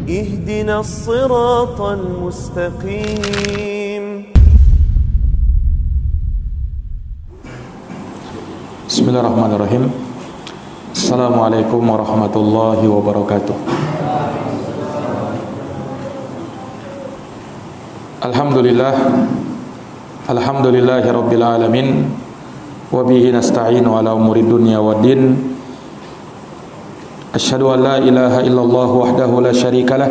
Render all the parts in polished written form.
اهدنا الصراط المستقيم. Bismillahirrahmanirrahim. Assalamualaikum warahmatullahi wabarakatuh. Alhamdulillahi rabbil alamin. Wa bihi nasta'inu ala umuri dunya waddin. Asyhadu an la ilaha illallah wahdahu la syarikalah.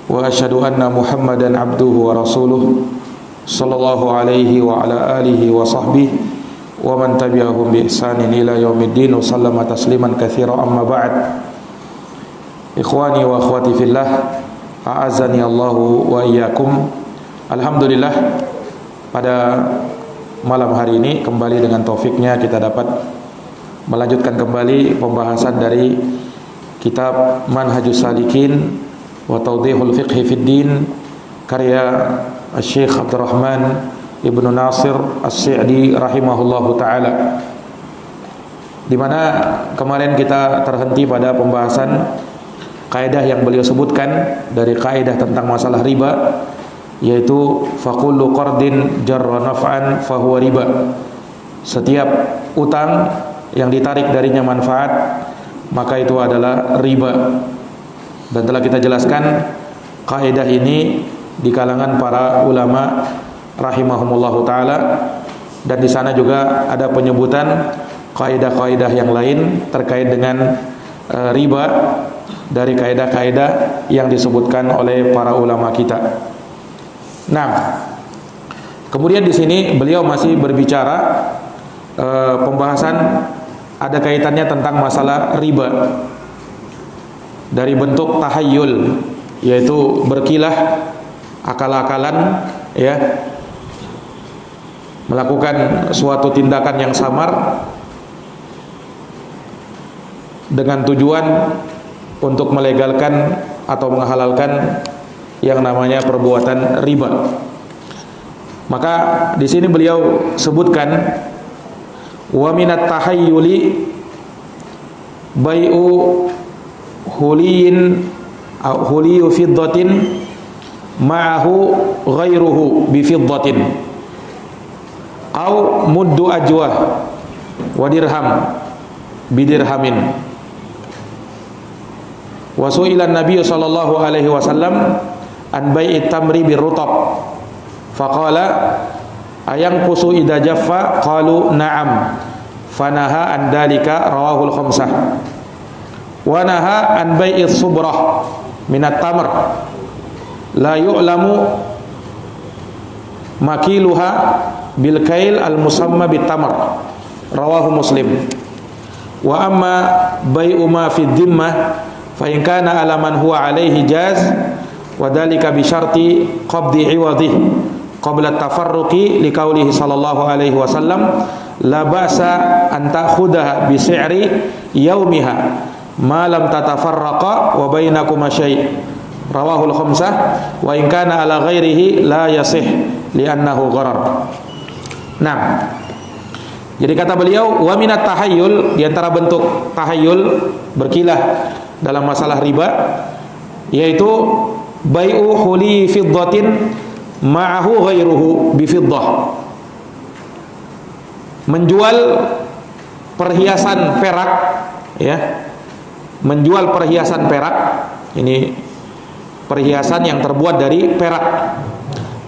Wa asyhadu anna Muhammadan abduhu wa rasuluh. Sallallahu alaihi wa ala alihi wa sahbihi wa man tabi'ahum bi ihsanin ila yaumiddin wa sallama tasliman katsira, amma ba'd. Ikhwani wa akhwati fillah, a'azani Allahu wa iyyakum. Alhamdulillah, pada malam hari ini kembali dengan taufiknya kita dapat melanjutkan kembali pembahasan dari kitab Manhajus Salikin wa Tawdihul Fiqhi fid Din karya Syekh Abdurrahman Ibnu Nasir As-Sa'di rahimahullahu taala, di mana kemarin kita terhenti pada pembahasan kaidah yang beliau sebutkan dari kaidah tentang masalah riba, yaitu faqullu qardin jarra naf'an fahuwa riba. Setiap utang yang ditarik darinya manfaat, maka itu adalah riba. Dan telah kita jelaskan kaidah ini di kalangan para ulama rahimahumullahu taala, dan di sana juga ada penyebutan kaidah-kaidah yang lain terkait dengan riba dari kaidah-kaidah yang disebutkan oleh para ulama kita. Nah, kemudian di sini beliau masih berbicara pembahasan ada kaitannya tentang masalah riba dari bentuk tahayyul, yaitu berkilah, akal-akalan, ya, melakukan suatu tindakan yang samar dengan tujuan untuk melegalkan atau menghalalkan yang namanya perbuatan riba. Maka di sini beliau sebutkan wa minat tahayyuli bai'u huliyu fiddatin ma'ahu ghairuhu bi fiddatin au muddu ajwah wa dirham bidirhamin. Wa su'ila an-nabiy sallallahu alaihi wasallam an bai'it tamri birrutab faqala ayanqusu idza jaffa qalu na'am fanaha an dalika rawahul khamsah. Wa naha an bai'is subrah minat tamr la yu'lamu makiluha bil kail al musamma bit tamr rawahu Muslim. Wa amma bai'u ma fi dhimmah fa in kana ala man huwa alaihi jaz wa dalika bi syarti qabdi iwadih qabla tafarruqi li qaulihi sallallahu alaihi wasallam la ba'sa an ta'khudaha bi si'ri yaumiha ma lam tatafarraqa wa bainakuma syai' rawahul khamsah wa in kana ala ghairihi la yasih li'annahu gharar. Nah, jadi kata beliau wa minat tahayyul, di antara bentuk tahayyul berkilah dalam masalah riba, yaitu bai'u huli fiddatin ma'ahu ghairuhu bi fiddah, menjual perhiasan perak, ya, menjual perhiasan perak, ini perhiasan yang terbuat dari perak,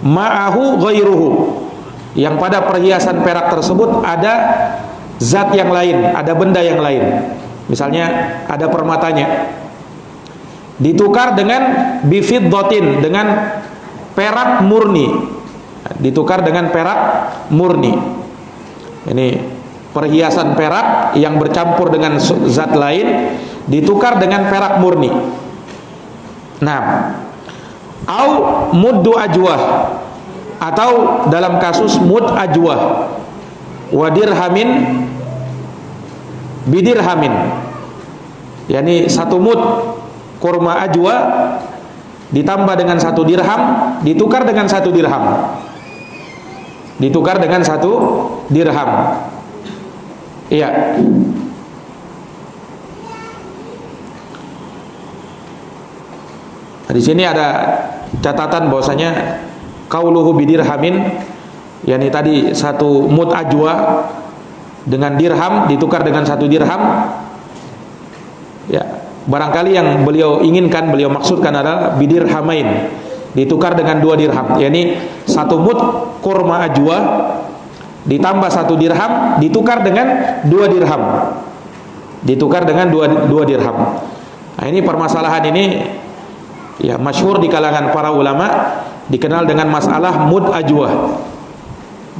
ma'ahu ghairuhu, yang pada perhiasan perak tersebut ada zat yang lain, ada benda yang lain. Misalnya ada permatanya, ditukar dengan bifiddatin, dengan perak murni, ditukar dengan perak murni. Ini perhiasan perak yang bercampur dengan zat lain, ditukar dengan perak murni. Nah, au muddu ajwah, atau dalam kasus mud ajwah, wa dirhamin bidirhamin, yakni satu mud kurma ajwa ditambah dengan satu dirham, ditukar dengan satu dirham, ditukar dengan satu dirham. Iya. Di sini ada catatan bahwasanya qauluhu bidirhamin, yakni tadi satu mud ajwa dengan dirham ditukar dengan satu dirham. Ya, barangkali yang beliau inginkan, beliau maksudkan adalah bidirhamain, ditukar dengan 2 dirham, yakni satu mud kurma ajwa ditambah 1 dirham ditukar dengan 2 dirham. Ditukar dengan 2 dirham. Nah, ini permasalahan ini ya masyhur di kalangan para ulama, dikenal dengan masalah mud ajwa.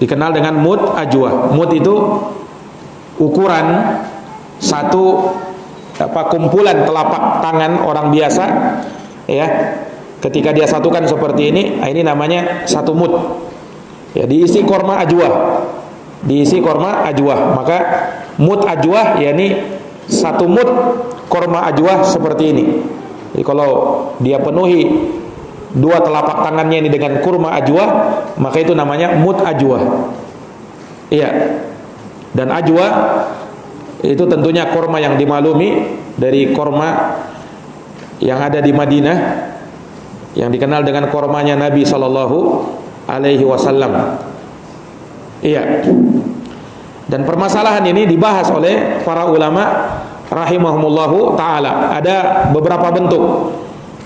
Dikenal dengan mud ajwa. Mud itu ukuran satu kumpulan telapak tangan orang biasa, ya. Ketika dia satukan seperti ini namanya satu mud. Ya, diisi korma ajwa. Diisi korma ajwa. Maka mud ajwa yakni satu mud korma ajwa seperti ini. Jadi kalau dia penuhi 2 telapak tangannya ini dengan kurma ajwa, maka itu namanya mud ajwa. Iya. Dan ajwa itu tentunya kurma yang dimaklumi dari kurma yang ada di Madinah, yang dikenal dengan kurmanya Nabi sallallahu alaihi wasallam. Iya. Dan permasalahan ini dibahas oleh para ulama rahimahumullahu ta'ala. Ada beberapa bentuk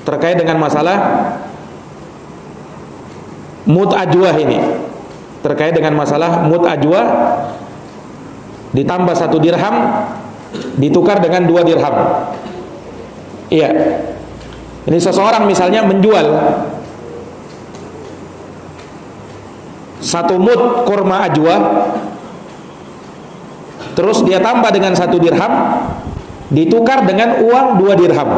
terkait dengan masalah mud ajwa ini. Terkait dengan masalah mud ajwa ditambah 1 dirham ditukar dengan 2 dirham. Iya. Ini seseorang misalnya menjual 1 mud kurma ajwa, terus dia tambah dengan 1 dirham, ditukar dengan uang 2 dirham.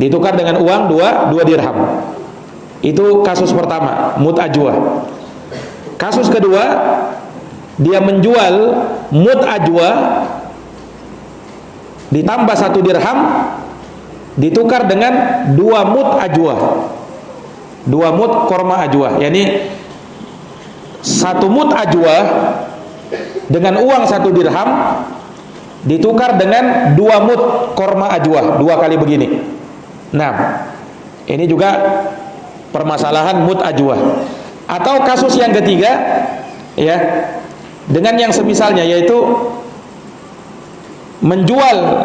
Ditukar dengan uang 2 dirham. Itu kasus pertama, mud ajwa. Kasus kedua, dia menjual mud ajwa ditambah 1 dirham, ditukar dengan 2 mud ajwa. 2 mud korma ajwa. Yani 1 mud ajwa dengan uang 1 dirham ditukar dengan 2 mud korma ajwa, 2 kali begini. Nah, ini juga permasalahan mud ajwa. Atau kasus yang ketiga, ya, dengan yang semisalnya, yaitu menjual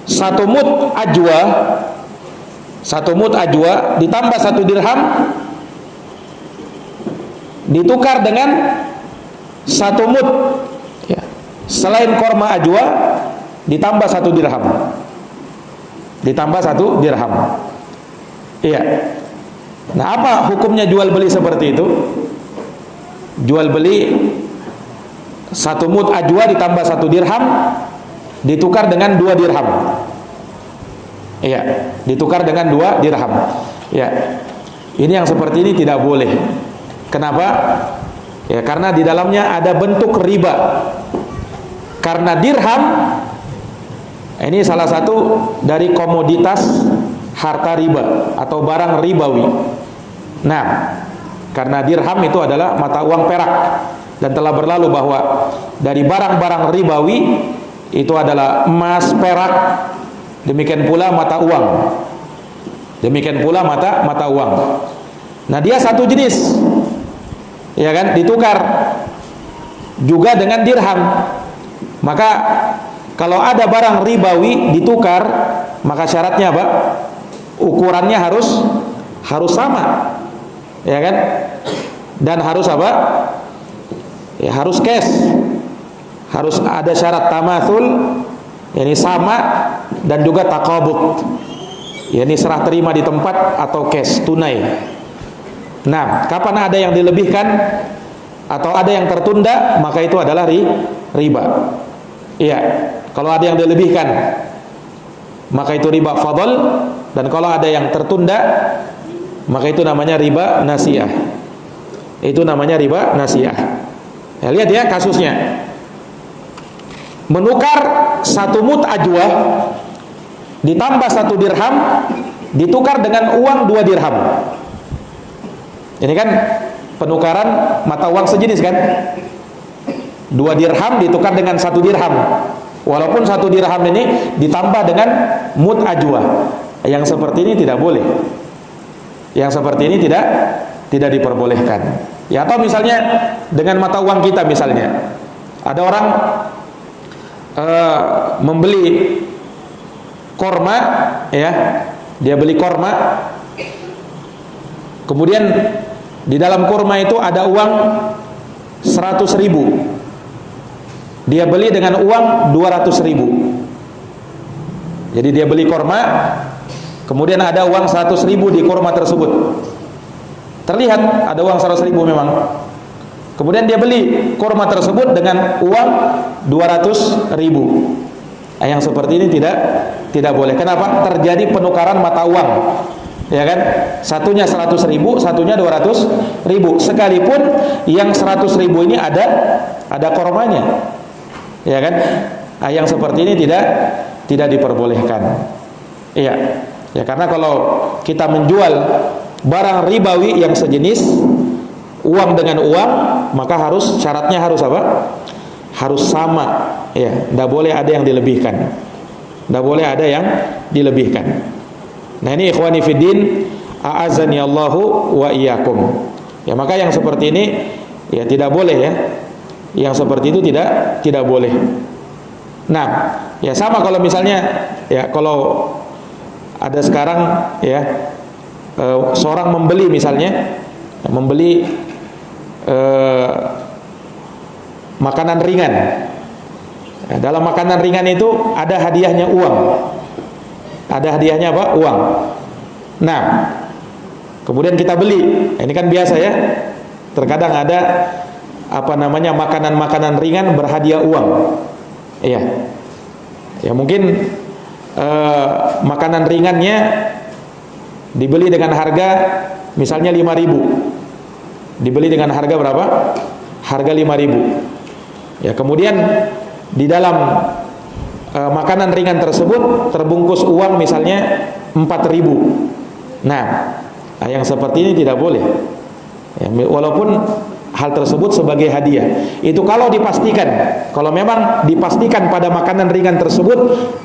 1 mud ajwa, 1 mud ajwa ditambah 1 dirham ditukar dengan 1 mud, ya, selain korma ajwa ditambah 1 dirham. Ditambah 1 dirham. Iya. Nah, apa hukumnya jual beli seperti itu? Jual beli 1 mud ajwa ditambah 1 dirham ditukar dengan 2 dirham. Iya, ditukar dengan 2 dirham. Ya. Ini yang seperti ini tidak boleh. Kenapa? Ya, karena di dalamnya ada bentuk riba. Karena dirham ini salah satu dari komoditas harta riba atau barang ribawi. Nah, karena dirham itu adalah mata uang perak, dan telah berlalu bahwa dari barang-barang ribawi itu adalah emas, perak, demikian pula mata uang. Demikian pula mata uang. Nah, dia satu jenis, ya kan, ditukar juga dengan dirham. Maka kalau ada barang ribawi ditukar, maka syaratnya apa? Ukurannya harus sama, ya kan? Dan harus apa? Ya, harus cash. Harus ada syarat tamatsul, yakni sama, dan juga taqabud, yakni serah terima di tempat atau cash, tunai. Nah, kapan ada yang dilebihkan atau ada yang tertunda, maka itu adalah riba. Iya, kalau ada yang dilebihkan, maka itu riba fadl, dan kalau ada yang tertunda, maka itu namanya riba nasiyah. Itu namanya riba nasiyah. Ya, lihat ya kasusnya. Menukar 1 mud ajwa ditambah 1 dirham ditukar dengan uang 2 dirham. Ini kan penukaran mata uang sejenis kan? 2 dirham ditukar dengan 1 dirham. Walaupun 1 dirham ini ditambah dengan mud ajwa. Yang seperti ini tidak boleh. Yang seperti ini tidak diperbolehkan. Ya, atau misalnya dengan mata uang kita misalnya. Ada orang membeli korma, ya, dia beli korma, kemudian di dalam korma itu ada uang 100.000, dia beli dengan uang 200.000. Jadi dia beli korma, kemudian ada uang 100.000 di korma tersebut. Terlihat ada uang 100.000 memang. Kemudian dia beli korma tersebut dengan uang 200.000. Yang seperti ini tidak boleh. Kenapa? Terjadi penukaran mata uang, ya kan? Satunya 100.000, satunya 200.000. Sekalipun yang 100.000 ini ada kormanya, ya kan? Yang seperti ini tidak diperbolehkan. Iya, ya, karena kalau kita menjual barang ribawi yang sejenis, uang dengan uang, maka syaratnya harus apa? Harus sama, ya, tidak boleh ada yang dilebihkan, tidak boleh ada yang dilebihkan. Nah, ini ikhwani fiddin, a'azani Allahu wa iyyakum. Ya, maka yang seperti ini ya tidak boleh, ya. Yang seperti itu tidak boleh. Nah, ya sama kalau misalnya, ya, kalau ada sekarang, ya, seorang membeli misalnya, membeli makanan ringan. Dalam makanan ringan itu ada hadiahnya uang. Ada hadiahnya apa? Uang. Nah, kemudian kita beli. Ini kan biasa, ya. Terkadang ada makanan-makanan ringan berhadiah uang. Iya. Ya, mungkin makanan ringannya dibeli dengan harga misalnya 5.000. Dibeli dengan harga berapa? Harga 5.000. Ya, kemudian di dalam makanan ringan tersebut terbungkus uang misalnya 4.000. Nah, yang seperti ini tidak boleh. Ya, walaupun hal tersebut sebagai hadiah. Itu kalau dipastikan, kalau memang dipastikan pada makanan ringan tersebut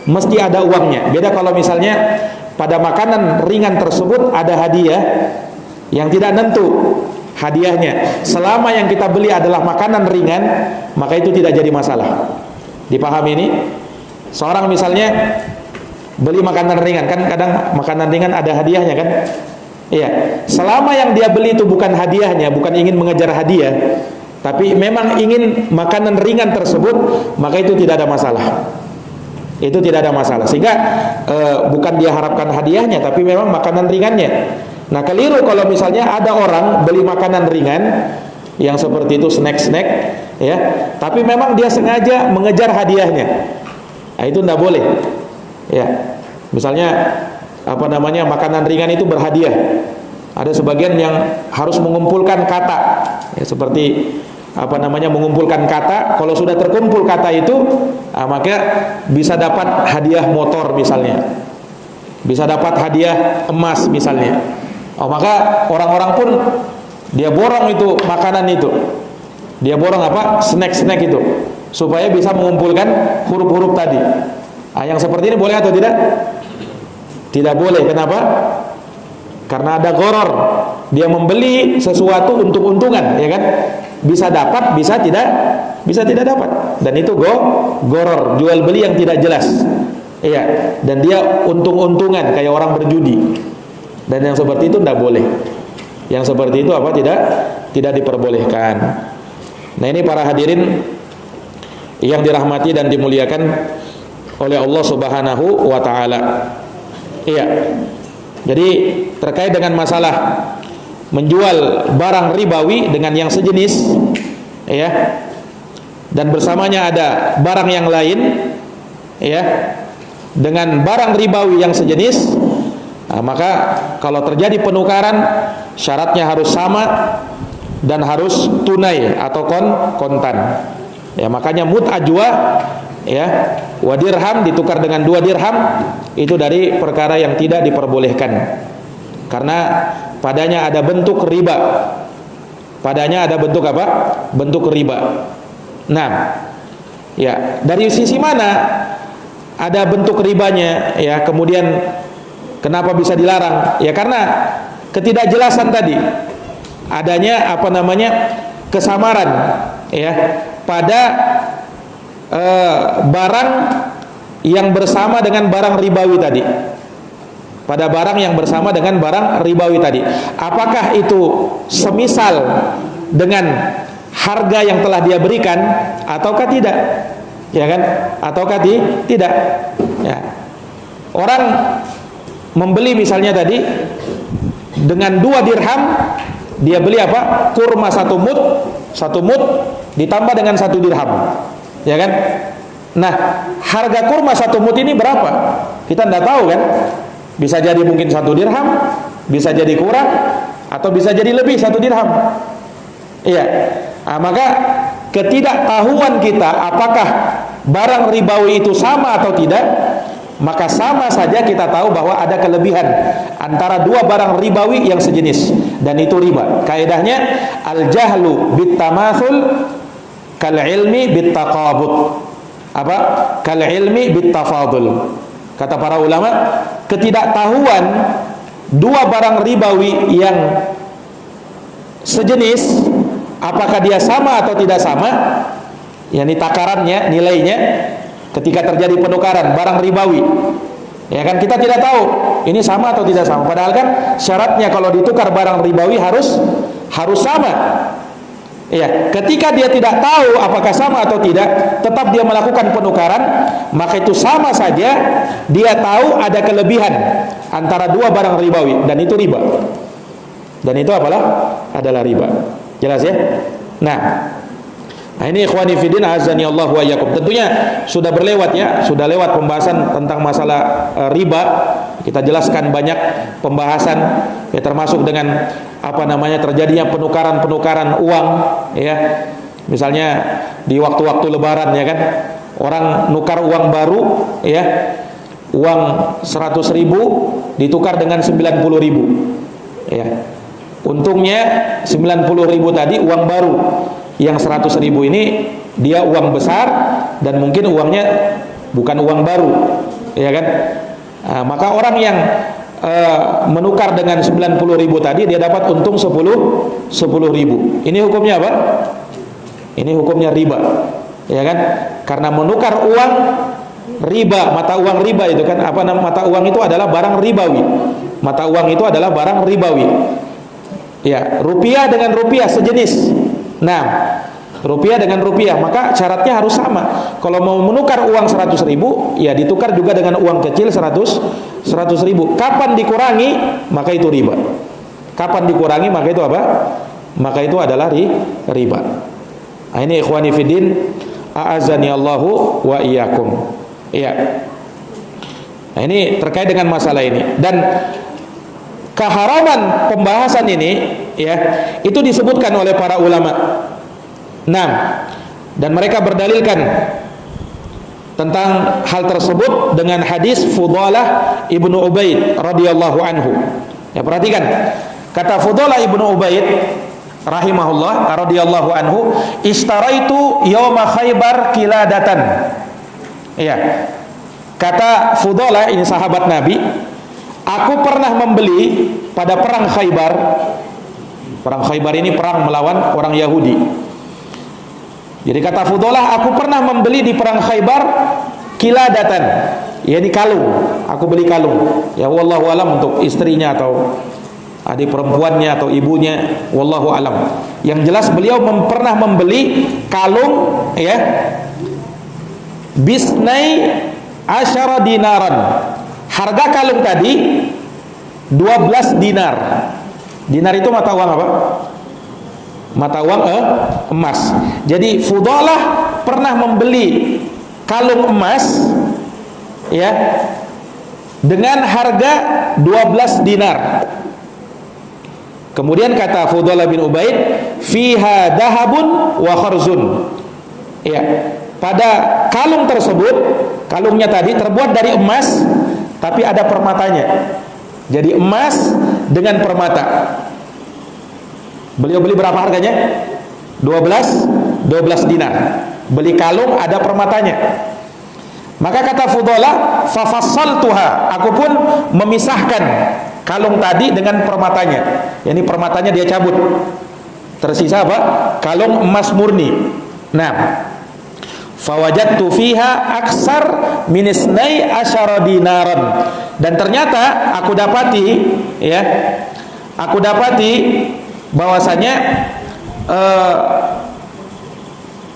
mesti ada uangnya. Beda kalau misalnya pada makanan ringan tersebut ada hadiah yang tidak nentu hadiahnya. Selama yang kita beli adalah makanan ringan, maka itu tidak jadi masalah. Dipahami ini? Seorang misalnya beli makanan ringan, kan kadang makanan ringan ada hadiahnya, kan? Iya. Selama yang dia beli itu bukan hadiahnya, bukan ingin mengejar hadiah, tapi memang ingin makanan ringan tersebut, maka itu tidak ada masalah. Itu tidak ada masalah. Sehingga bukan dia harapkan hadiahnya, tapi memang makanan ringannya. Nah, keliru kalau misalnya ada orang beli makanan ringan yang seperti itu, snack-snack, ya, tapi memang dia sengaja mengejar hadiahnya. Nah, itu tidak boleh. Ya. Misalnya makanan ringan itu berhadiah. Ada sebagian yang harus mengumpulkan kata, ya, seperti mengumpulkan kata. Kalau sudah terkumpul kata itu, maka bisa dapat hadiah motor misalnya, bisa dapat hadiah emas misalnya. Maka orang-orang pun dia borong itu makanan itu, dia borong snack-snack itu, supaya bisa mengumpulkan huruf-huruf tadi. Yang seperti ini boleh atau tidak? Tidak boleh. Kenapa? Karena ada gharar. Dia membeli sesuatu untuk untungan, ya kan? Bisa dapat, bisa tidak dapat. Dan itu gharar, jual beli yang tidak jelas. Iya, dan dia untung-untungan kayak orang berjudi. Dan yang seperti itu tidak boleh. Yang seperti itu tidak diperbolehkan. Nah, ini para hadirin yang dirahmati dan dimuliakan oleh Allah Subhanahu wa taala. Iya. Jadi terkait dengan masalah menjual barang ribawi dengan yang sejenis, ya, dan bersamanya ada barang yang lain, ya, dengan barang ribawi yang sejenis, maka kalau terjadi penukaran syaratnya harus sama dan harus tunai atau kontan. Ya, makanya mut'ajwa, ya, wa dirham ditukar dengan 2 dirham, itu dari perkara yang tidak diperbolehkan. Karena padanya ada bentuk riba. Padanya ada bentuk apa? Bentuk riba. Nah, ya, dari sisi mana ada bentuk ribanya, ya, kemudian Kenapa bisa dilarang? Ya karena ketidakjelasan tadi. Adanya kesamaran ya pada barang yang bersama dengan barang ribawi tadi. Pada barang yang bersama dengan barang ribawi tadi, apakah itu semisal dengan harga yang telah dia berikan ataukah tidak, ya kan? Ataukah tidak? Ya. Orang membeli misalnya tadi dengan 2 dirham, dia beli apa? Kurma 1 mud ditambah dengan 1 dirham, ya kan? Nah, harga kurma 1 mud ini berapa? Kita tidak tahu kan? Bisa jadi mungkin 1 dirham, bisa jadi kurang, atau bisa jadi lebih 1 dirham. Iya. Nah, maka ketidaktahuan kita apakah barang ribawi itu sama atau tidak, maka sama saja kita tahu bahwa ada kelebihan antara 2 barang ribawi yang sejenis, dan itu riba. Kaidahnya al-jahlu bit-tamatsul kal ilmi bit-taqabud. Apa? Kal ilmi bit-tafadul. Kata para ulama, ketidaktahuan 2 barang ribawi yang sejenis, apakah dia sama atau tidak sama, yakni takarannya, nilainya, ketika terjadi penukaran barang ribawi, ya kan, kita tidak tahu ini sama atau tidak sama. Padahal kan syaratnya kalau ditukar barang ribawi harus sama. Ya, ketika dia tidak tahu apakah sama atau tidak, tetap dia melakukan penukaran, maka itu sama saja dia tahu ada kelebihan antara 2 barang ribawi, dan itu riba. Dan itu adalah riba. Jelas ya? Nah ini ikhwani fiddin azani Allah wa iyyakum. Tentunya sudah berlewat ya, sudah lewat pembahasan tentang masalah riba. Kita jelaskan banyak pembahasan ya, termasuk dengan terjadinya penukaran uang ya. Misalnya di waktu-waktu lebaran ya kan, orang nukar uang baru ya, uang 100.000 ditukar dengan 90.000 ya. Untungnya 90.000 tadi uang baru, yang 100.000 ini dia uang besar dan mungkin uangnya bukan uang baru ya kan. Maka orang yang menukar dengan 90.000 tadi, dia dapat untung 10.000. Ini hukumnya apa? Ini hukumnya riba, ya kan? Karena menukar uang riba, mata uang riba itu kan mata uang itu adalah barang ribawi. Mata uang itu adalah barang ribawi. Ya, rupiah dengan rupiah sejenis. Nah, rupiah dengan rupiah, maka syaratnya harus sama. Kalau mau menukar uang 100.000, ya ditukar juga dengan uang kecil 100.000. Kapan dikurangi, maka itu riba. Kapan dikurangi, maka itu apa? Maka itu adalah riba. Nah, ini ikhwani fiddin, a'azani Allahu wa iyyakum. Iya. Nah, ini terkait dengan masalah ini, dan keharaman pembahasan ini ya, itu disebutkan oleh para ulama. Nah, dan mereka berdalilkan tentang hal tersebut dengan hadis Fudalah ibnu Ubaid radhiyallahu anhu. Ya, perhatikan, kata Fudalah ibnu Ubaid rahimahullah radhiyallahu anhu, istaraitu yauma Khaybar kiladatan. Iya. Kata Fudalah, ini sahabat Nabi, aku pernah membeli pada perang Khaybar. Perang Khaybar ini perang melawan orang Yahudi. Jadi kata Fudalah, aku pernah membeli di perang Khaybar kiladatan, yakni kalung. Aku beli kalung. Ya wallahu alam untuk istrinya atau adik perempuannya atau ibunya, wallahu alam. Yang jelas beliau pernah membeli kalung ya, bisnai asyara dinaran. Harga kalung tadi 12 dinar. Dinar itu mata uang apa? Mata uang emas. Jadi Fudalah pernah membeli kalung emas ya dengan harga 12 dinar. Kemudian kata Fudalah bin Ubaid, fiha dahabun wa kharzun. Ya, pada kalung tersebut, kalungnya tadi terbuat dari emas tapi ada permatanya. Jadi emas dengan permata. Beliau beli berapa harganya? 12 dinar. Beli kalung ada permatanya. Maka kata Fudalah, fafassaltuha, aku pun memisahkan kalung tadi dengan permatanya. Yani permatanya dia cabut. Tersisa apa? Kalung emas murni. Nah, fawajadtu fiha aksar min isnai asyara dinaran. Dan ternyata aku dapati bahwasanya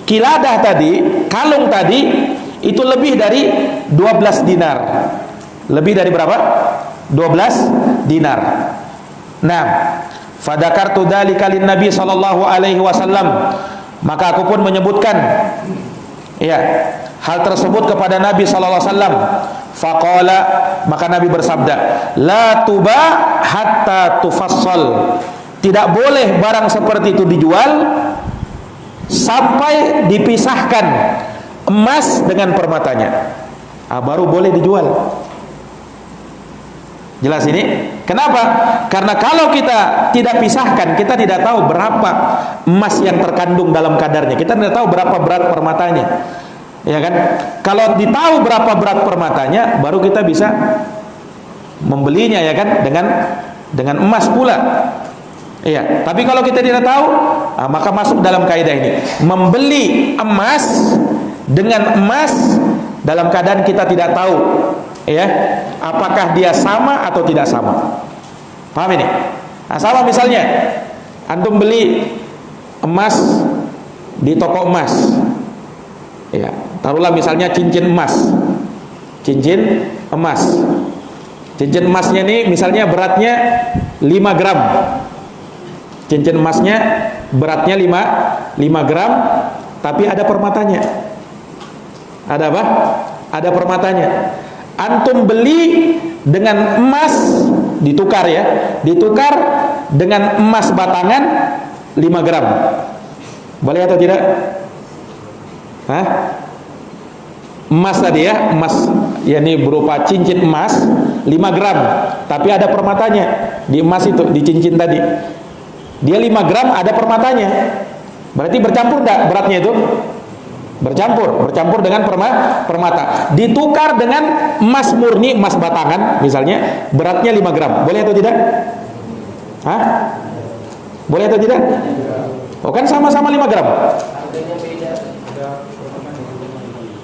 kiladah tadi, kalung tadi itu lebih dari 12 dinar. Lebih dari berapa? 12 dinar. Nah, fadakartu dzalika lin Nabi sallallahu alaihi wasallam. Maka aku pun menyebutkan hal tersebut kepada Nabi sallallahu alaihi wasallam. Faqala, maka Nabi bersabda, la tuba hatta tufassal. Tidak boleh barang seperti itu dijual sampai dipisahkan emas dengan permatanya. Baru boleh dijual. Jelas ini? Kenapa? Karena kalau kita tidak pisahkan, kita tidak tahu berapa emas yang terkandung dalam kadarnya. Kita tidak tahu berapa berat permatanya. Ya kan? Kalau ditahu berapa berat permatanya, baru kita bisa membelinya, ya kan? Dengan emas pula. Iya, tapi kalau kita tidak tahu, maka masuk dalam kaidah ini. Membeli emas dengan emas dalam keadaan kita tidak tahu, apakah dia sama atau tidak sama. Paham ini? Nah, sama misalnya, antum beli emas di toko emas. Ya, taruhlah misalnya cincin emas. Cincin emas. Cincin emasnya ini misalnya beratnya 5 gram. Cincin emasnya beratnya 5 gram, tapi ada permatanya. Ada apa? Ada permatanya. Antum beli dengan emas, ditukar ditukar dengan emas batangan 5 gram. Boleh atau tidak? Emas tadi emas yakni berupa cincin emas 5 gram, tapi ada permatanya di emas itu, di cincin tadi. Dia 5 gram ada permatanya. Berarti bercampur enggak beratnya itu? Bercampur dengan permata. Ditukar dengan emas murni, emas batangan misalnya, beratnya 5 gram. Boleh atau tidak? Boleh atau tidak? Oh, kan sama-sama 5 gram.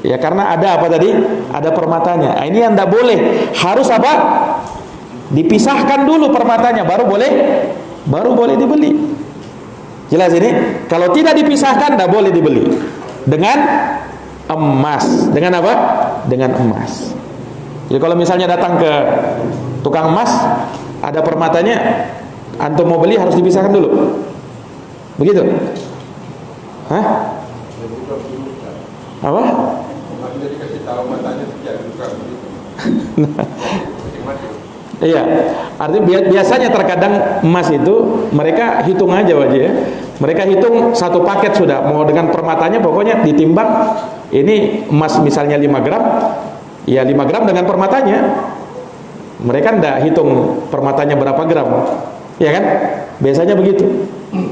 Ya, karena ada apa tadi? Ada permatanya. Ini yang tidak boleh. Harus apa? Dipisahkan dulu permatanya, baru boleh dibeli. Jelas ini? Kalau tidak dipisahkan, tidak boleh dibeli. Dengan emas. Dengan apa? Dengan emas. Jadi kalau misalnya datang ke tukang emas, ada permatanya, antum mau beli harus dipisahkan dulu. Begitu? Apa? Jadi kasih tahu matanya sekian bukan begitu. Iya, artinya biasanya terkadang emas itu mereka hitung aja Mereka hitung satu paket sudah, mau dengan permatanya pokoknya ditimbang. Ini emas misalnya 5 gram, ya 5 gram dengan permatanya. Mereka enggak hitung permatanya berapa gram, ya kan? Biasanya begitu.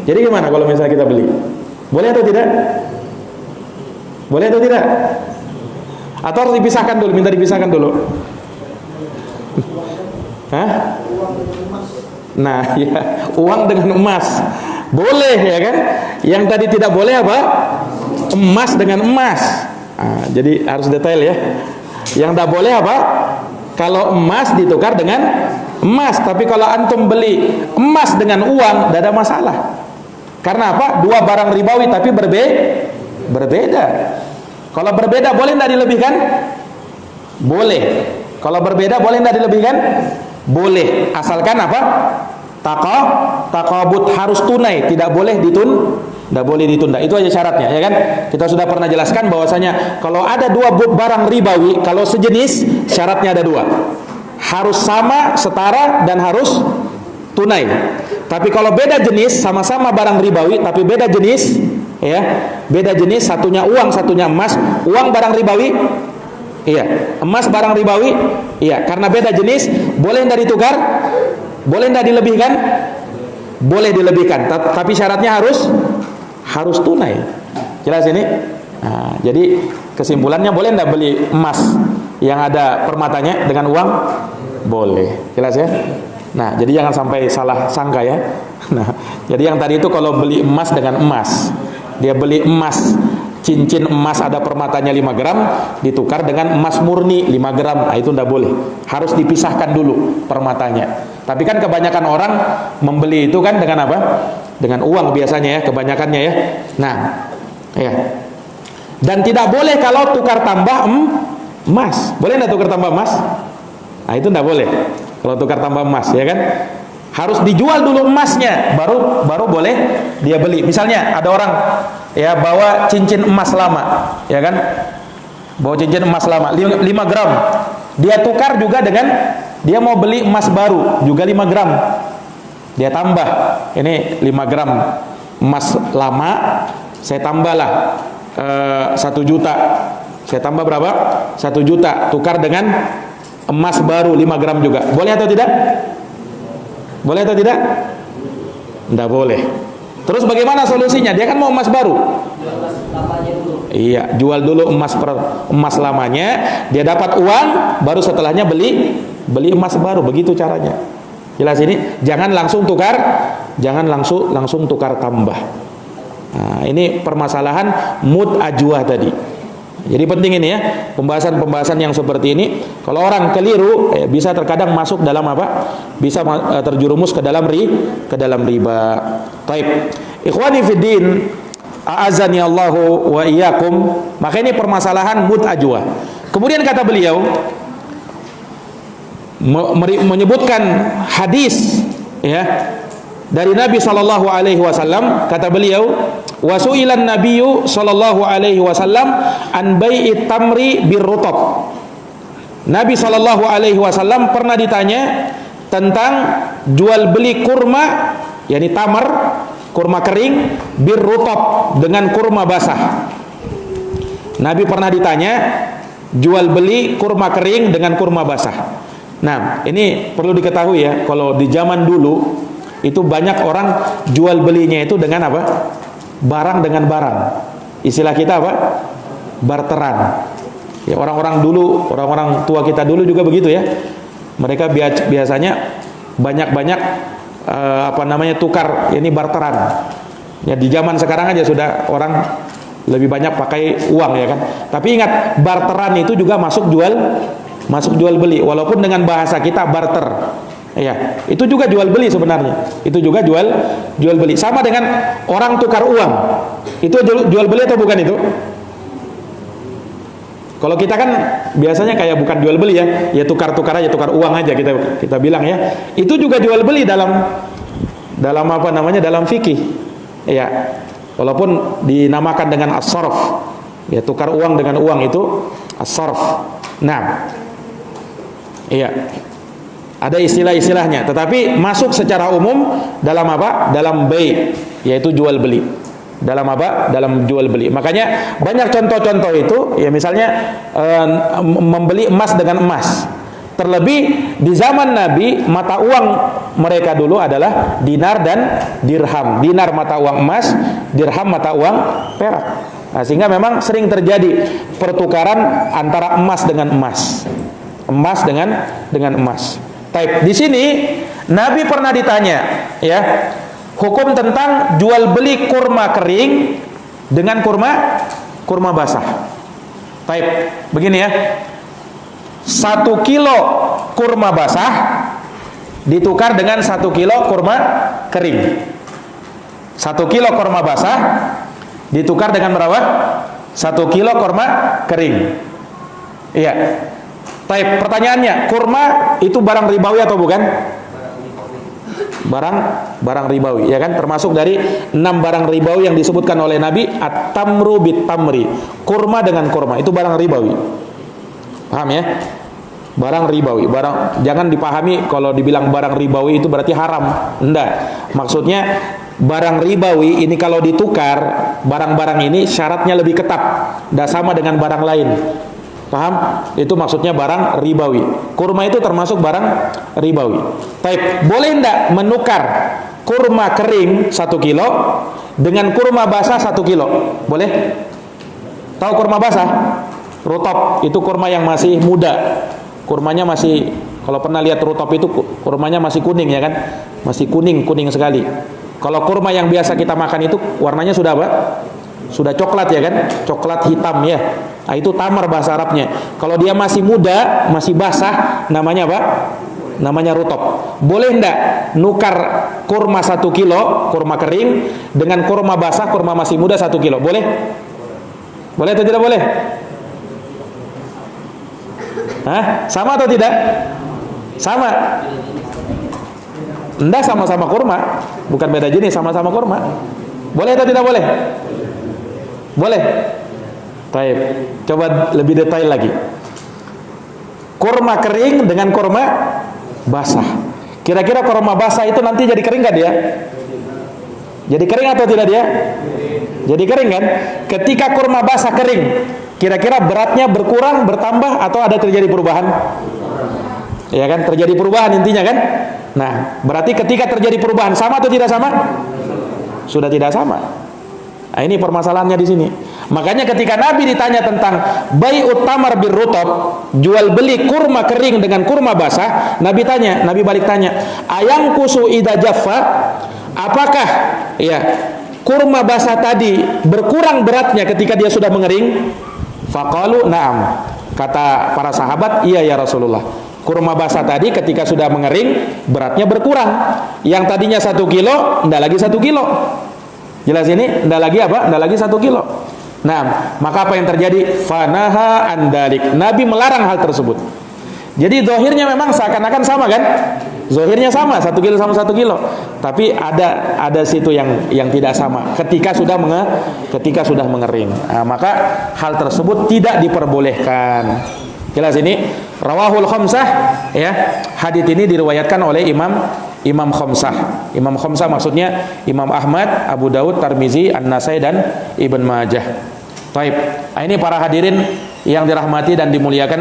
Jadi gimana kalau misalnya kita beli? Boleh atau tidak? Boleh atau tidak? Atau harus dipisahkan dulu, minta dipisahkan dulu? Nah, ya, uang dengan emas boleh, ya kan? Yang tadi tidak boleh apa? Emas dengan emas. Jadi harus detail ya. Yang tidak boleh apa? Kalau emas ditukar dengan emas. Tapi kalau antum beli emas dengan uang, tidak ada masalah. Karena apa? Dua barang ribawi tapi berbeda. Kalau berbeda boleh tidak dilebihkan? Boleh. Kalau berbeda boleh tidak dilebihkan? Boleh, asalkan apa? Taqabud, harus tunai, tidak boleh ditunda. Itu aja syaratnya, ya kan? Kita sudah pernah jelaskan bahwasanya kalau ada dua barang ribawi, kalau sejenis, syaratnya ada dua. Harus sama, setara, dan harus tunai. Tapi kalau beda jenis, sama-sama barang ribawi tapi beda jenis, ya. Beda jenis, satunya uang, satunya emas. Uang barang ribawi, iya, emas barang ribawi, iya, karena beda jenis, boleh tidak ditukar? Boleh tidak dilebihkan? Boleh dilebihkan, tapi syaratnya harus tunai. Jelas ini? Nah, jadi kesimpulannya boleh enggak beli emas yang ada permatanya dengan uang? Boleh. Jelas ya? Nah, jadi jangan sampai salah sangka ya. Nah, jadi yang tadi itu kalau beli emas dengan emas, dia beli emas, cincin emas ada permatanya 5 gram, ditukar dengan emas murni 5 gram, nah itu tidak boleh. Harus dipisahkan dulu permatanya. Tapi kan kebanyakan orang membeli itu kan dengan apa? Dengan uang biasanya ya, kebanyakannya ya. Nah, ya. Dan tidak boleh kalau tukar tambah emas. Boleh tidak tukar tambah emas? Nah, itu tidak boleh. Kalau tukar tambah emas, ya kan? Harus dijual dulu emasnya, baru boleh dia beli. Misalnya ada orang ya bawa cincin emas lama, ya kan? Bawa cincin emas lama 5 gram. Dia tukar juga dengan dia mau beli emas baru juga 5 gram. Dia tambah. Ini 5 gram emas lama, saya tambahlah 1 juta. Saya tambah berapa? 1 juta. Tukar dengan emas baru 5 gram juga. Boleh atau tidak? Boleh atau tidak? Tidak boleh. Terus bagaimana solusinya? Dia kan mau emas baru. Iya, jual dulu emas lamanya, dia dapat uang, baru setelahnya beli emas baru. Begitu caranya. Jelas ini? Jangan langsung tukar, jangan langsung tukar tambah. Nah, ini permasalahan mut'ajwah tadi. Jadi penting ini ya, pembahasan-pembahasan yang seperti ini. Kalau orang keliru, bisa terkadang masuk dalam apa? Bisa terjerumus ke dalam riba. Taib. Ikhwani fiddin, a'azani Allahu wa iyyakum. Maka ini permasalahan mut'ajwah. Kemudian kata beliau menyebutkan hadis ya dari Nabi sallallahu alaihi wasallam, kata beliau, wasu'ilan nabiyyu sallallahu alaihi wasallam an bai'it tamri birrutab. Nabi sallallahu alaihi wasallam pernah ditanya tentang jual beli kurma, yakni tamar, kurma kering, birrutab, dengan kurma basah. Nabi pernah ditanya jual beli kurma kering dengan kurma basah. Nah, ini perlu diketahui ya, kalau di zaman dulu itu banyak orang jual belinya itu dengan apa? Barang dengan barang. Istilah kita apa? Barteran. Ya, orang-orang dulu, orang-orang tua kita dulu juga begitu ya. Mereka biasanya banyak-banyak tukar, ini barteran. Ya, di zaman sekarang aja sudah orang lebih banyak pakai uang ya kan. Tapi ingat, barteran itu juga masuk jual beli, walaupun dengan bahasa kita barter. Ya, itu juga jual beli sebenarnya. Itu juga jual beli. Sama dengan orang tukar uang. Itu jual beli atau bukan itu? Kalau kita kan biasanya kayak bukan jual beli ya tukar-tukar aja, tukar uang aja kita bilang ya. Itu juga jual beli dalam apa namanya? Dalam fikih. Ya. Walaupun dinamakan dengan as-sarf. Ya, tukar uang dengan uang itu as-sarf. Nah. Iya. Ada istilah-istilahnya, tetapi masuk secara umum dalam apa? Dalam bai', yaitu jual beli. Dalam apa? Dalam jual beli. Makanya banyak contoh-contoh itu, ya misalnya membeli emas dengan emas. Terlebih di zaman Nabi, mata uang mereka dulu adalah dinar dan dirham. Dinar mata uang emas, dirham mata uang perak. Nah, sehingga memang sering terjadi pertukaran antara emas dengan emas. Emas dengan emas. Taib. Di sini Nabi pernah ditanya ya, hukum tentang jual beli kurma kering dengan kurma basah. Taib. Begini ya. 1 kilo kurma basah ditukar dengan 1 kilo kurma kering. 1 kilo kurma basah ditukar dengan berapa? 1 kilo kurma kering. Iya. Taib, pertanyaannya, kurma itu barang ribawi atau bukan? Barang ribawi, ya kan? Termasuk dari 6 barang ribawi yang disebutkan oleh Nabi, at-tamru bit-tamri. Kurma dengan kurma, itu barang ribawi. Paham ya? Barang ribawi. Jangan dipahami kalau dibilang barang ribawi itu berarti haram. Enggak. Maksudnya barang ribawi ini kalau ditukar, barang-barang ini syaratnya lebih ketat. Tidak sama dengan barang lain. Paham? Itu maksudnya barang ribawi. Kurma itu termasuk barang ribawi. Baik, boleh enggak menukar kurma kering 1 kilo dengan kurma basah 1 kilo? Boleh? Tahu kurma basah? Rutop itu kurma yang masih muda. Kurmanya masih, kalau pernah lihat rutop itu kurmanya masih kuning ya kan? Masih kuning sekali. Kalau kurma yang biasa kita makan itu warnanya sudah apa? Sudah coklat ya kan? Coklat hitam ya. Nah, itu tamar bahasa Arabnya. Kalau dia masih muda, masih basah, namanya apa? Namanya rutop. Boleh enggak nukar kurma 1 kilo, kurma kering, dengan kurma basah, kurma masih muda 1 kilo? Boleh? Boleh atau tidak boleh? Hah? Sama atau tidak? Sama. Enggak, sama-sama kurma. Bukan beda jenis, sama-sama kurma. Boleh atau tidak boleh? Boleh. Baik. Coba lebih detail lagi. Kurma kering dengan kurma basah. Kira-kira kurma basah itu nanti jadi kering gak dia? Jadi kering atau tidak dia? Jadi kering kan? Ketika kurma basah kering, kira-kira beratnya berkurang, bertambah, atau ada terjadi perubahan? Ya kan, terjadi perubahan intinya kan? Nah, berarti ketika terjadi perubahan, sama atau tidak sama? Sudah tidak sama. Nah, ini permasalahannya di sini. Makanya ketika Nabi ditanya tentang bai'ut tamar bir rutab, jual beli kurma kering dengan kurma basah, Nabi balik tanya, ayang kusu ida jaffa, apakah ya kurma basah tadi berkurang beratnya ketika dia sudah mengering? Faqalu na'am. Kata para sahabat, iya ya Rasulullah. Kurma basah tadi ketika sudah mengering beratnya berkurang. Yang tadinya 1 kilo, ndak lagi 1 kilo. Jelas ini? Ndak lagi apa? Ndak lagi 1 kilo. Nah, maka apa yang terjadi? Fanaha andalik. Nabi melarang hal tersebut. Jadi zahirnya memang seakan-akan sama kan? Zahirnya sama, 1 kilo sama 1 kilo. Tapi ada situ yang tidak sama. Ketika sudah mengering. Nah, maka hal tersebut tidak diperbolehkan. Jelas ini? Rawahul khamsah ya. Hadits ini diriwayatkan oleh Imam Khamsah. Imam Khamsah maksudnya Imam Ahmad, Abu Daud, Tirmizi, An-Nasai dan Ibn Majah. Baik. Nah, ini para hadirin yang dirahmati dan dimuliakan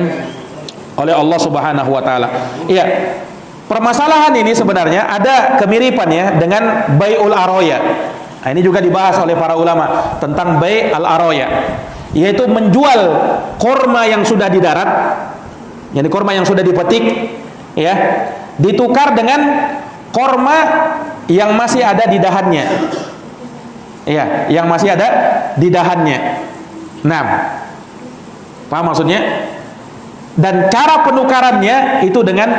oleh Allah Subhanahu wa taala. Iya. Permasalahan ini sebenarnya ada kemiripan ya dengan bai'ul aroya. Nah, ini juga dibahas oleh para ulama tentang bai' al-aroya, yaitu menjual kurma yang sudah di darat, yani kurma yang sudah dipetik ya, ditukar dengan kurma yang masih ada di dahannya. Ya, yang masih ada di dahannya. Nah, paham maksudnya? Dan cara penukarannya itu dengan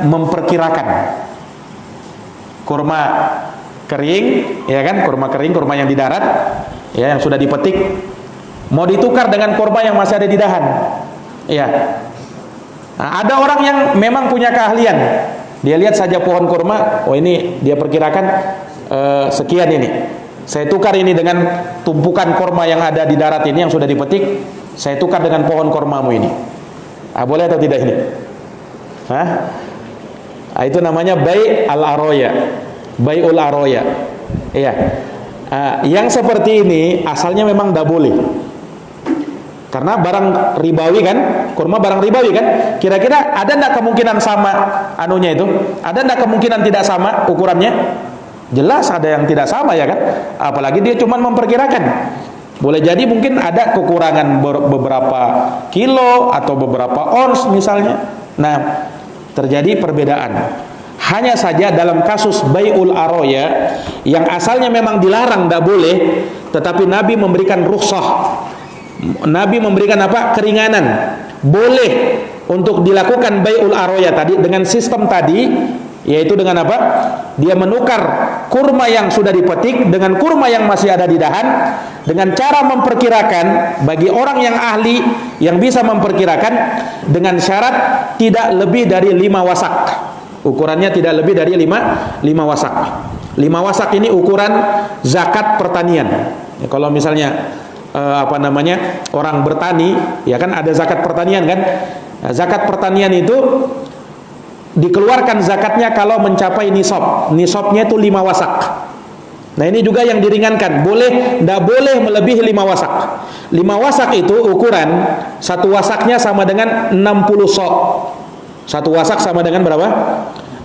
memperkirakan kurma kering, ya kan? Kurma kering, kurma yang di darat, ya, yang sudah dipetik, mau ditukar dengan kurma yang masih ada di dahan. Ya. Nah, ada orang yang memang punya keahlian. Dia lihat saja pohon kurma, oh ini dia perkirakan sekian ini. Saya tukar ini dengan tumpukan kurma yang ada di darat ini yang sudah dipetik, saya tukar dengan pohon kurmamu ini. Ah, boleh atau tidak ini? Hah? Ah, itu namanya bai' al-aroya, bai'ul aroya. Iya. Yang seperti ini asalnya memang tidak boleh. Karena barang ribawi kan, kurma barang ribawi kan. Kira-kira ada tidak kemungkinan sama anunya itu? Ada tidak kemungkinan tidak sama ukurannya? Jelas ada yang tidak sama ya kan. Apalagi dia cuma memperkirakan. Boleh jadi mungkin ada kekurangan beberapa kilo atau beberapa ons misalnya. Nah, terjadi perbedaan. Hanya saja dalam kasus bai'ul aroya yang asalnya memang dilarang, tidak boleh, tetapi Nabi memberikan rukhsah. Nabi memberikan apa? Keringanan. Boleh untuk dilakukan bai'ul aroya tadi dengan sistem tadi, yaitu dengan apa? Dia menukar kurma yang sudah dipetik dengan kurma yang masih ada di dahan dengan cara memperkirakan bagi orang yang ahli yang bisa memperkirakan dengan syarat tidak lebih dari 5 wasak. Ukurannya tidak lebih dari 5 wasak. 5 wasak ini ukuran zakat pertanian. Ya, kalau misalnya orang bertani, ya kan ada zakat pertanian kan? Nah, zakat pertanian itu dikeluarkan zakatnya kalau mencapai nisab. Nisabnya itu 5 wasak. Nah, ini juga yang diringankan. Tidak boleh melebihi 5 wasak. 5 wasak itu ukuran, satu wasaknya sama dengan 60 sok. Satu wasak sama dengan berapa?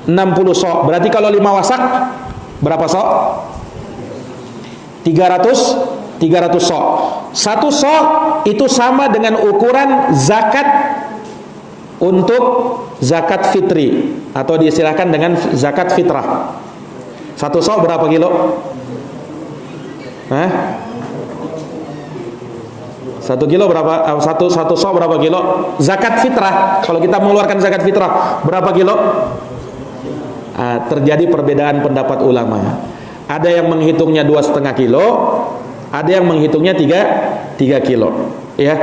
60 sok. Berarti kalau 5 wasak berapa sok? 300 sok. 1 sok itu sama dengan ukuran zakat untuk zakat fitri, atau diistilahkan dengan zakat fitrah. 1 sok berapa kilo? Hah? 1 kilo berapa? Satu sok berapa kilo? Zakat fitrah, kalau kita mengeluarkan zakat fitrah berapa kilo? Terjadi perbedaan pendapat ulama. Ada yang menghitungnya 2,5 kilo, ada yang menghitungnya 3 kilo. Ya,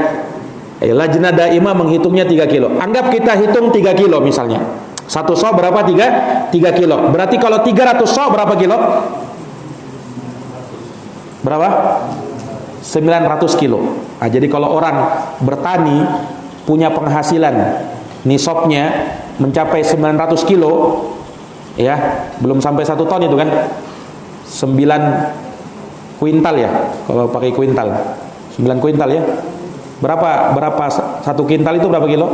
Lajnah Daimah menghitungnya 3 kilo. Anggap kita hitung 3 kilo misalnya. 1 sok berapa? 3 kilo. Berarti kalau 300 sok berapa kilo? Berapa? 900 kilo. Jadi kalau orang bertani punya penghasilan nisabnya mencapai 900 kilo, ya, belum sampai 1 ton itu kan, 9 kuintal ya, kalau pakai kuintal 9 kuintal ya. Berapa 1 kuintal itu berapa kilo?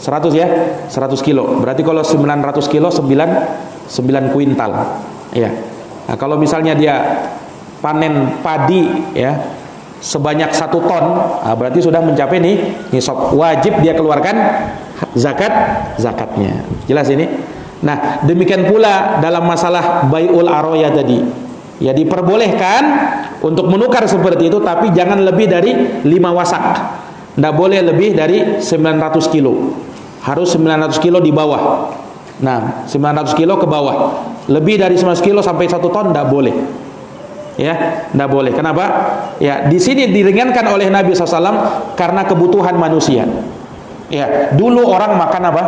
100 ya, 100 kilo. Berarti kalau 900 kilo 9 kuintal ya. Nah, kalau misalnya dia panen padi ya sebanyak 1 ton, berarti sudah mencapai nih nisab, wajib dia keluarkan zakatnya. Jelas ini? Nah, demikian pula dalam masalah bai'ul aroya tadi. Ya, diperbolehkan untuk menukar seperti itu, tapi jangan lebih dari 5 wasak. Tidak boleh lebih dari 900 kilo. Harus 900 kilo di bawah. Nah, 900 kilo ke bawah. Lebih dari 900 kilo sampai 1 ton tidak boleh. Ya, tidak boleh. Kenapa? Ya, di sini diringankan oleh Nabi SAW karena kebutuhan manusia. Ya, dulu orang makan apa?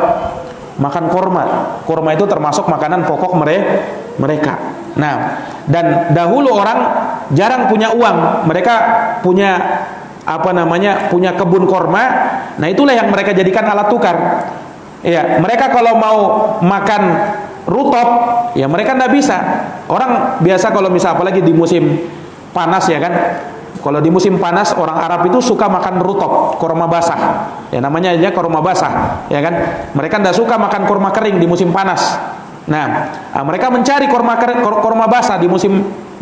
Makan korma. Korma itu termasuk makanan pokok mereka. Nah, dan dahulu orang jarang punya uang. Mereka punya punya kebun korma. Nah, itulah yang mereka jadikan alat tukar. Ya, mereka kalau mau makan rutop, ya mereka tidak bisa. Orang biasa kalau misal apalagi di musim panas ya kan. Kalau di musim panas orang Arab itu suka makan rutop, korma basah. Ya namanya aja korma basah, ya kan? Mereka tidak suka makan korma kering di musim panas. Nah, mereka mencari korma basah di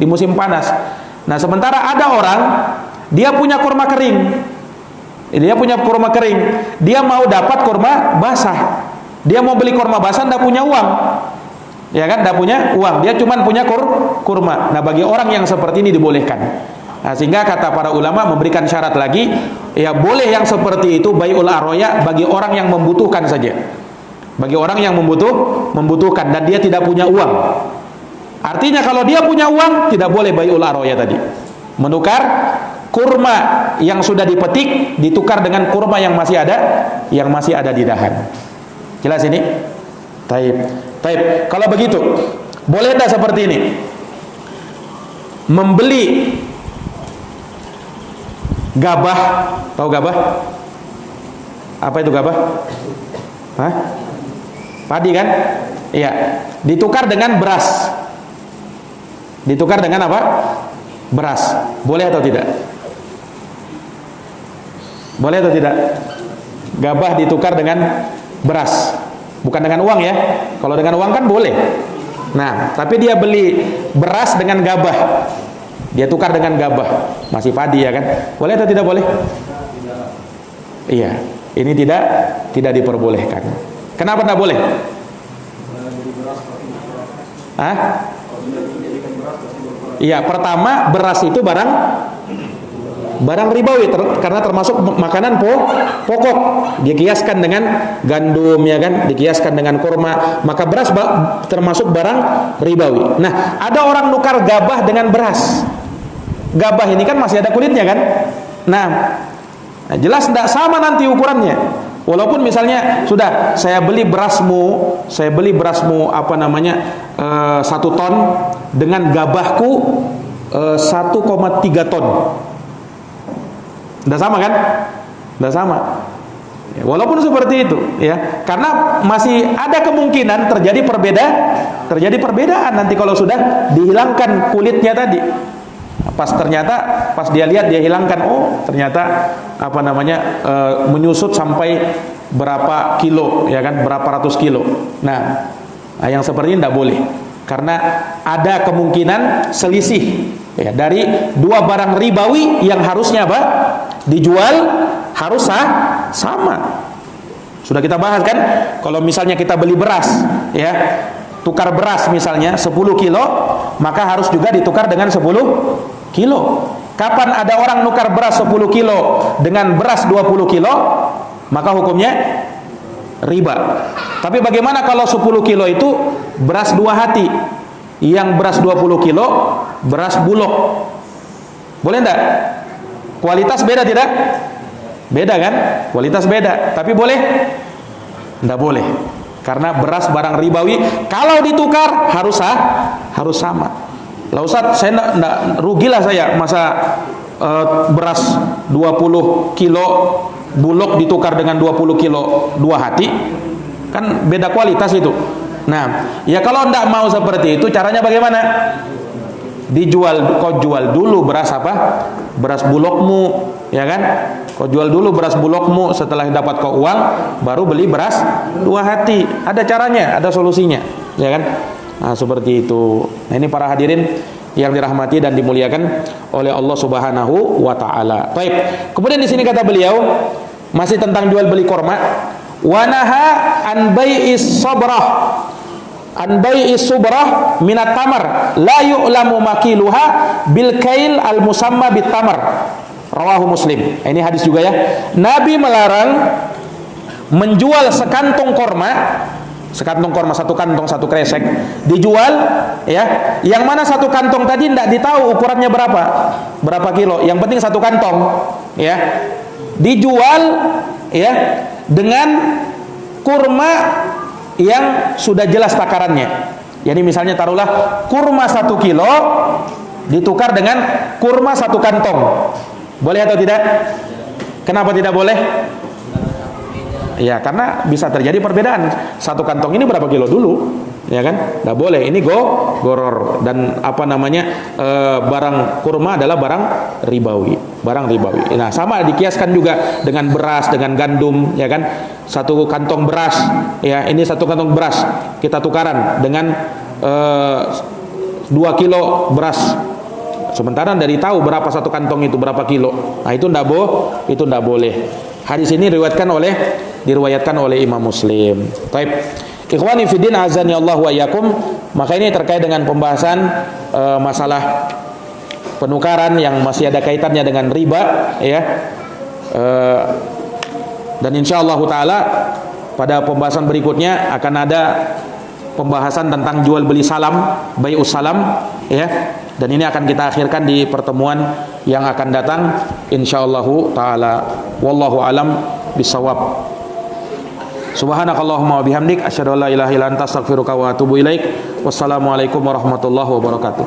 musim panas. Nah, sementara ada orang dia punya korma kering. Dia mau dapat korma basah. Dia mau beli korma basah tidak punya uang. Ya kan, tidak punya uang. Dia cuma punya kurma. Nah, bagi orang yang seperti ini dibolehkan. Nah, sehingga kata para ulama memberikan syarat lagi, ya boleh yang seperti itu bai'ul aroya bagi orang yang membutuhkan saja. Bagi orang yang membutuhkan dan dia tidak punya uang. Artinya kalau dia punya uang tidak boleh bai'ul aroya tadi. Menukar kurma yang sudah dipetik ditukar dengan kurma yang masih ada di dahan. Jelas ini? Taib. Kalau begitu, boleh tidak seperti ini? Membeli gabah, tahu gabah? Apa itu gabah? Hah? Padi kan? Iya. Ditukar dengan beras. Ditukar dengan apa? Beras. Boleh atau tidak? Boleh atau tidak? Gabah ditukar dengan beras. Bukan dengan uang ya. Kalau dengan uang kan boleh. Nah, tapi dia beli beras dengan gabah. Dia tukar dengan gabah, masih padi ya kan? Boleh atau tidak boleh? Iya, ini tidak diperbolehkan. Kenapa tidak boleh? Hah? Iya, pertama beras itu barang ribawi karena termasuk makanan pokok. Dikiaskan dengan gandum ya kan, dikiaskan dengan kurma, maka beras termasuk barang ribawi. Nah, ada orang nukar gabah dengan beras. Gabah ini kan masih ada kulitnya kan? Nah, jelas tidak sama nanti ukurannya. Walaupun misalnya sudah saya beli berasmu 1 ton dengan gabahku 1,3 ton. Tidak sama kan? Tidak sama. Ya, walaupun seperti itu, ya, karena masih ada kemungkinan terjadi perbedaan nanti kalau sudah dihilangkan kulitnya tadi. Pas dia lihat dia hilangkan, oh ternyata menyusut sampai berapa kilo, ya kan, berapa ratus kilo. Nah, yang seperti ini tidak boleh karena ada kemungkinan selisih Ya, dari dua barang ribawi yang harusnya apa? Dijual harus sama. Sudah kita bahas kan? Kalau misalnya kita beli beras, ya, tukar beras misalnya 10 kilo, maka harus juga ditukar dengan 10 kilo. Kapan ada orang nukar beras 10 kilo dengan beras 20 kilo, maka hukumnya riba. Tapi bagaimana kalau 10 kilo itu beras 2 hati, yang beras 20 kilo beras bulog? Boleh enggak? Kualitas beda tidak? Beda kan? Kualitas beda. Tapi boleh? Enggak boleh. Karena beras barang ribawi, kalau ditukar harus sama. Lah Ustaz, saya enggak rugilah saya masa beras 20 kilo bulog ditukar dengan 20 kilo 2 hati. Kan beda kualitas itu. Nah, ya kalau enggak mau seperti itu, caranya bagaimana? Kau jual dulu beras apa? Beras bulogmu, ya kan? Kau jual dulu beras bulogmu, setelah dapat kau uang, baru beli beras 2 hati. Ada caranya, ada solusinya, ya kan? Nah, seperti itu. Nah, ini para hadirin yang dirahmati dan dimuliakan oleh Allah Subhanahu wa taala. Baik. Kemudian di sini kata beliau masih tentang jual beli korma. Wa naha an bai'is sabrah. An bai'is subrah minat tamar la yu'lamu makiluha bil kail al musamma bit tamar. Rawahu Muslim. Ini hadis juga ya. Nabi melarang menjual sekantong korma, satu kantong, satu kresek dijual, ya, yang mana satu kantong tadi tidak ditahu ukurannya berapa kilo, yang penting satu kantong, ya, dijual, ya, dengan kurma yang sudah jelas takarannya. Jadi misalnya taruhlah kurma 1 kilo ditukar dengan kurma 1 kantong, boleh atau tidak? Kenapa tidak boleh? Ya, karena bisa terjadi perbedaan. Satu kantong ini berapa kilo dulu, ya kan? Nggak boleh. Ini goror, dan apa namanya, barang kurma adalah barang ribawi. Nah, sama dikiaskan juga dengan beras, dengan gandum, ya kan? Satu kantong beras, ya, ini satu kantong beras kita tukaran dengan 2 kilo beras. Sementara dari tahu berapa satu kantong itu berapa kilo. Nah, itu ndak boleh. Hadis ini diriwayatkan oleh Imam Muslim. Baik. Ikhwani fiddin azani Allah wa iyyakum. Maka ini terkait dengan pembahasan masalah penukaran yang masih ada kaitannya dengan riba, ya. Dan insyaallah taala pada pembahasan berikutnya akan ada pembahasan tentang jual beli salam, bai'us salam, ya. Dan ini akan kita akhirkan di pertemuan yang akan datang insyaallah taala. Wallahu alam bisawab. Subhanakallahumma wa bihamdik asyhadu an la ilaha illa anta astaghfiruka wa atubu ilaik. Wassalamualaikum warahmatullahi wabarakatuh.